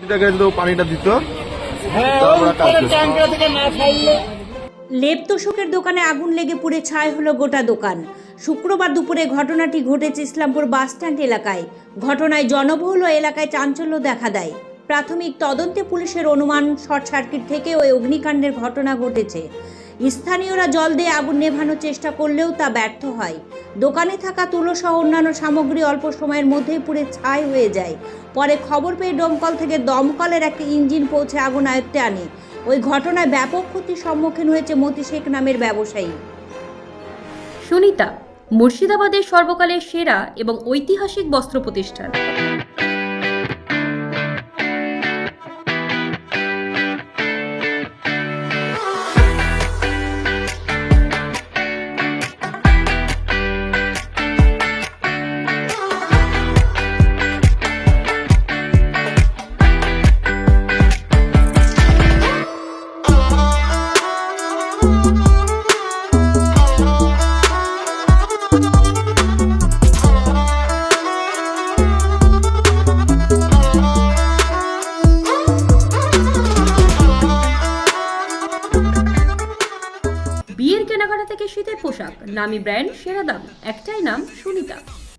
প্রতিটা কিন্তু পানিটা দিত। লেপ তোষকের দোকানে আগুন লেগে পুড়ে ছাই হলো গোটা দোকান। শুক্রবার দুপুরে ঘটনাটি ঘটেছে ইসলামপুর বাসস্ট্যান্ড এলাকায়। ঘটনায় জনবহুল এলাকায় চাঞ্চল্য দেখা দেয়। প্রাথমিক তদন্তে পুলিশের অনুমান শর্ট সার্কিট থেকে ওই অগ্নিকাণ্ডের ঘটনা ঘটেছে। স্থানীয়রা জল দিয়ে আগুন নেভানোর চেষ্টা করলেও তা ব্যর্থ হয়। দোকানে থাকা তুলো সহ অন্যান্য সামগ্রী অল্প সময়ের মধ্যেই পুড়ে ছাই হয়ে যায়। পরে খবর পেয়ে দমকল থেকে দমকলের একটি ইঞ্জিন পৌঁছে আগুন আয়ত্তে আনে। ওই ঘটনায় ব্যাপক ক্ষতির সম্মুখীন হয়েছে মতি শেখ নামের ব্যবসায়ী। সুনিতা মুর্শিদাবাদের সর্বকালের সেরা এবং ঐতিহাসিক বস্ত্র প্রতিষ্ঠান। বিয়ের কেনাকাটা থেকে শীতের পোশাক, নামি ব্র্যান্ড, সেরা দাম, একটাই নাম সুনিতা।